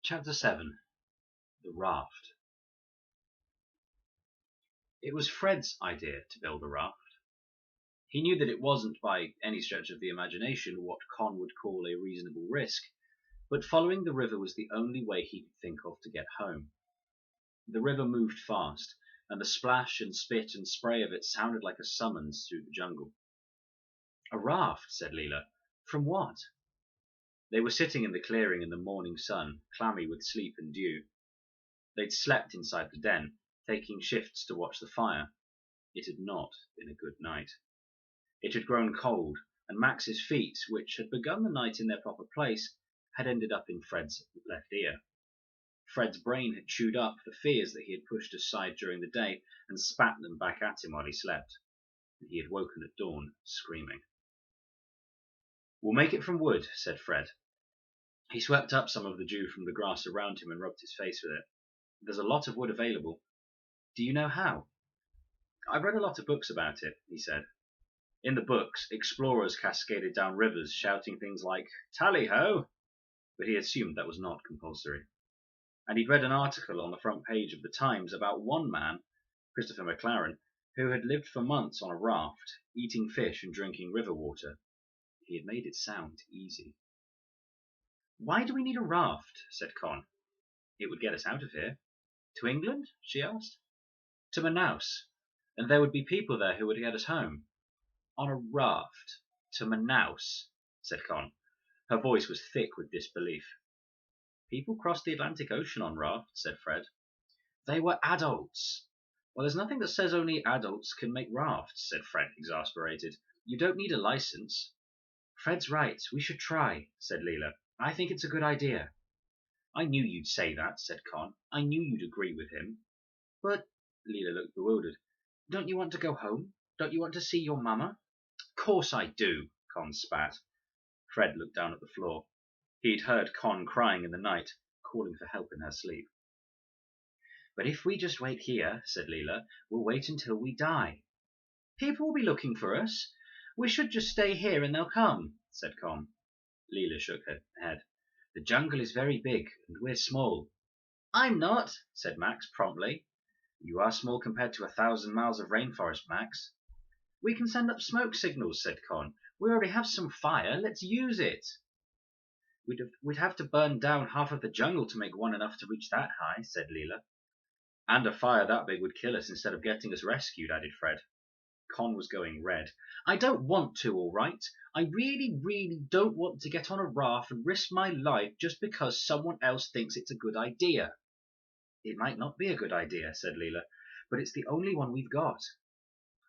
Chapter 7. The Raft. It was Fred's idea to build a raft. He knew that it wasn't by any stretch of the imagination what Con would call a reasonable risk, but following the river was the only way he could think of to get home. The river moved fast, and the splash and spit and spray of it sounded like a summons through the jungle. A raft, said Leela. From what? They were sitting in the clearing in the morning sun, clammy with sleep and dew. They'd slept inside the den, taking shifts to watch the fire. It had not been a good night. It had grown cold, and Max's feet, which had begun the night in their proper place, had ended up in Fred's left ear. Fred's brain had chewed up the fears that he had pushed aside during the day and spat them back at him while he slept, and he had woken at dawn screaming. We'll make it from wood, said Fred. He swept up some of the dew from the grass around him and rubbed his face with it. There's a lot of wood available. Do you know how? I've read a lot of books about it, he said. In the books, explorers cascaded down rivers shouting things like, "Tally-ho!" But he assumed that was not compulsory. And he'd read an article on the front page of the Times about one man, Christopher McLaren, who had lived for months on a raft, eating fish and drinking river water. He had made it sound easy. Why do we need a raft? Said Con. It would get us out of here. To England? She asked. To Manaus, and there would be people there who would get us home. On a raft to Manaus, said Con. Her voice was thick with disbelief. People crossed the Atlantic Ocean on rafts, said Fred. They were adults. Well, there's nothing that says only adults can make rafts, said Fred, exasperated. You don't need a license. Fred's right. We should try, said Leela. I think it's a good idea. I knew you'd say that, said Con. I knew you'd agree with him. But, Leela looked bewildered, don't you want to go home? Don't you want to see your mamma? Of course I do, Con spat. Fred looked down at the floor. He'd heard Con crying in the night, calling for help in her sleep. But if we just wait here, said Leela, we'll wait until we die. People will be looking for us. We should just stay here and they'll come, said Con. Leela shook her head. The jungle is very big, and we're small. I'm not, said Max promptly. You are small compared to 1,000 miles of rainforest, Max. We can send up smoke signals, said Con. We already have some fire. Let's use it. We'd have to burn down half of the jungle to make one enough to reach that high, said Leela. And a fire that big would kill us instead of getting us rescued, added Fred. Con was going red. I don't want to, all right? I really, really don't want to get on a raft and risk my life just because someone else thinks it's a good idea. It might not be a good idea, said Leela, but it's the only one we've got.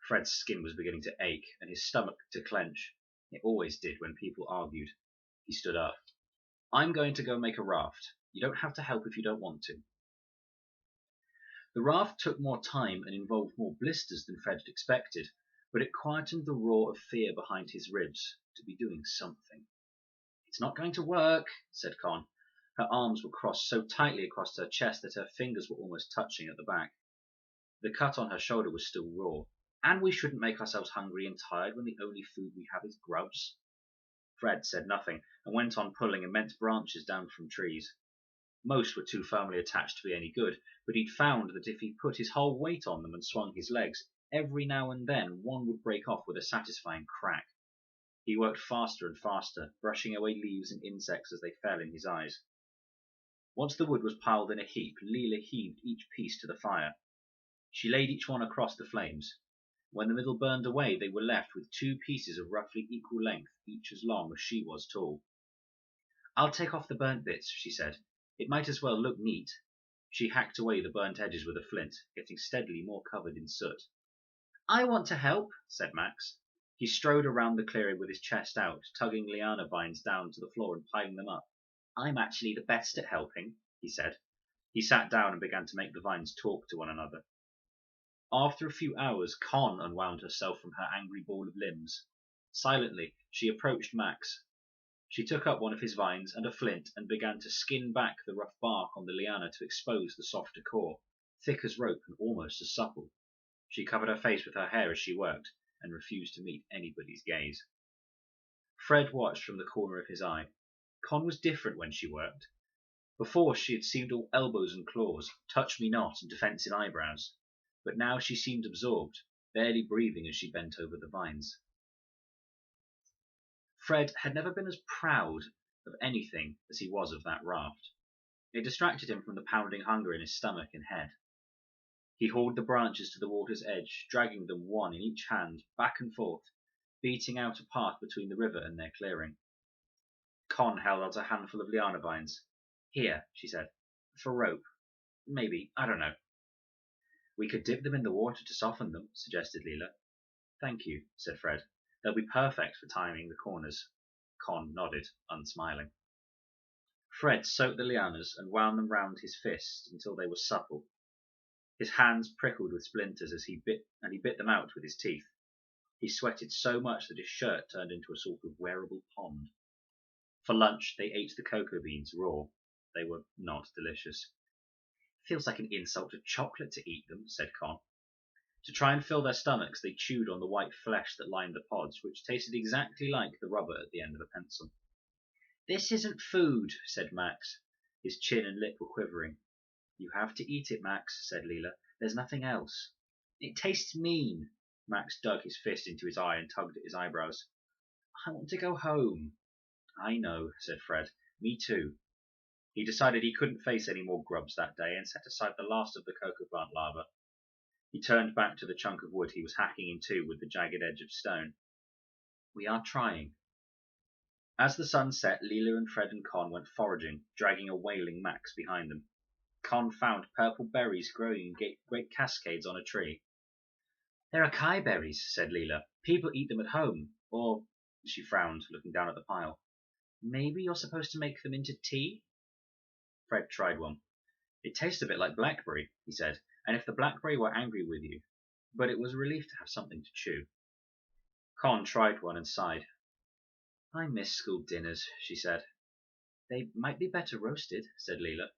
Fred's skin was beginning to ache and his stomach to clench. It always did when people argued. He stood up. I'm going to go make a raft. You don't have to help if you don't want to. The raft took more time and involved more blisters than Fred had expected, but it quietened the roar of fear behind his ribs to be doing something. It's not going to work, said Con. Her arms were crossed so tightly across her chest that her fingers were almost touching at the back. The cut on her shoulder was still raw, and we shouldn't make ourselves hungry and tired when the only food we have is grubs. Fred said nothing and went on pulling immense branches down from trees. Most were too firmly attached to be any good, but he'd found that if he put his whole weight on them and swung his legs, every now and then one would break off with a satisfying crack. He worked faster and faster, brushing away leaves and insects as they fell in his eyes. Once the wood was piled in a heap, Leela heaved each piece to the fire. She laid each one across the flames. When the middle burned away, they were left with 2 pieces of roughly equal length, each as long as she was tall. I'll take off the burnt bits, she said. It might as well look neat. She hacked away the burnt edges with a flint, getting steadily more covered in soot. I want to help, said Max. He strode around the clearing with his chest out, tugging liana vines down to the floor and piling them up. I'm actually the best at helping, he said. He sat down and began to make the vines talk to one another. After a few hours, Con unwound herself from her angry ball of limbs. Silently, she approached Max. She took up one of his vines and a flint and began to skin back the rough bark on the liana to expose the softer core, thick as rope and almost as supple. She covered her face with her hair as she worked and refused to meet anybody's gaze. Fred watched from the corner of his eye. Con was different when she worked. Before she had seemed all elbows and claws, touch me not and defensive eyebrows, but now she seemed absorbed, barely breathing as she bent over the vines. Fred had never been as proud of anything as he was of that raft. It distracted him from the pounding hunger in his stomach and head. He hauled the branches to the water's edge, dragging them one in each hand, back and forth, beating out a path between the river and their clearing. Con held out a handful of liana vines. "Here," she said, "for rope. Maybe, I don't know." "We could dip them in the water to soften them," suggested Leela. "Thank you," said Fred. "They'll be perfect for timing the corners." Con nodded, unsmiling. Fred soaked the lianas and wound them round his fists until they were supple. His hands prickled with splinters as he bit them out with his teeth. He sweated so much that his shirt turned into a sort of wearable pond. For lunch, they ate the cocoa beans raw. They were not delicious. "Feels like an insult to chocolate to eat them," said Con. To try and fill their stomachs, they chewed on the white flesh that lined the pods, which tasted exactly like the rubber at the end of a pencil. "This isn't food," said Max. His chin and lip were quivering. "You have to eat it, Max," said Leela. "There's nothing else." "It tastes mean." Max dug his fist into his eye and tugged at his eyebrows. "I want to go home." "I know," said Fred. "Me too." He decided he couldn't face any more grubs that day and set aside the last of the cocoa plant larva. He turned back to the chunk of wood he was hacking in two with the jagged edge of stone. "We are trying." As the sun set, Leela and Fred and Con went foraging, dragging a wailing Max behind them. Con found purple berries growing in great cascades on a tree. "There are kai berries," said Leela. "People eat them at home. Or," she frowned, looking down at the pile, "maybe you're supposed to make them into tea?" Fred tried one. "It tastes a bit like blackberry," he said, "and if the blackberry were angry with you, but it was a relief to have something to chew." Con tried one and sighed. "I miss school dinners," she said. "They might be better roasted," said Leela.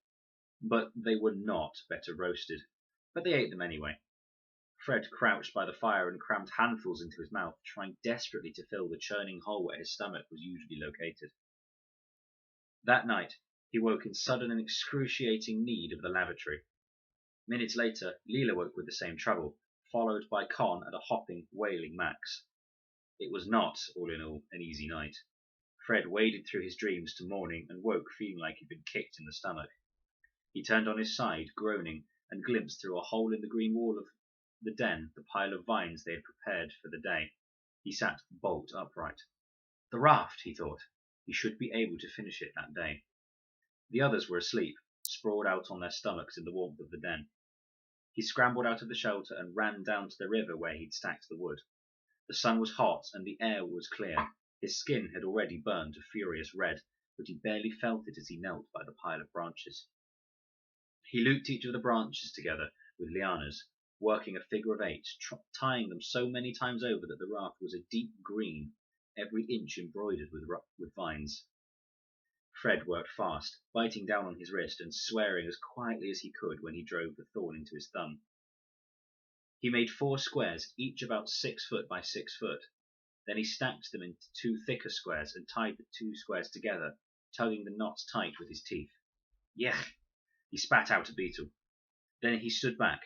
But they were not better roasted. But they ate them anyway. Fred crouched by the fire and crammed handfuls into his mouth, trying desperately to fill the churning hole where his stomach was usually located. That night, he woke in sudden and excruciating need of the lavatory. Minutes later, Leela woke with the same trouble, followed by Con and a hopping, wailing Max. It was not, all in all, an easy night. Fred waded through his dreams to morning and woke feeling like he'd been kicked in the stomach. He turned on his side, groaning, and glimpsed through a hole in the green wall of the den the pile of vines they had prepared for the day. He sat bolt upright. The raft, he thought. He should be able to finish it that day. The others were asleep, sprawled out on their stomachs in the warmth of the den. He scrambled out of the shelter and ran down to the river where he'd stacked the wood. The sun was hot and the air was clear. His skin had already burned a furious red, but he barely felt it as he knelt by the pile of branches. He looped each of the branches together with lianas, working a figure of eight, tying them so many times over that the raft was a deep green, every inch embroidered with vines. Fred worked fast, biting down on his wrist and swearing as quietly as he could when he drove the thorn into his thumb. He made 4 squares, each about 6 foot by 6 foot. Then he stacked them into 2 thicker squares and tied the 2 squares together, tugging the knots tight with his teeth. Yech! He spat out a beetle. Then he stood back.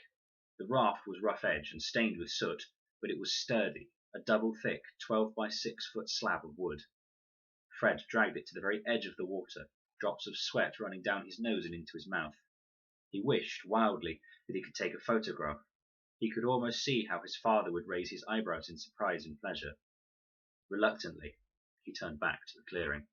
The raft was rough-edged and stained with soot, but it was sturdy, a double-thick, 12 by 6 foot slab of wood. Fred dragged it to the very edge of the water, drops of sweat running down his nose and into his mouth. He wished, wildly, that he could take a photograph. He could almost see how his father would raise his eyebrows in surprise and pleasure. Reluctantly, he turned back to the clearing.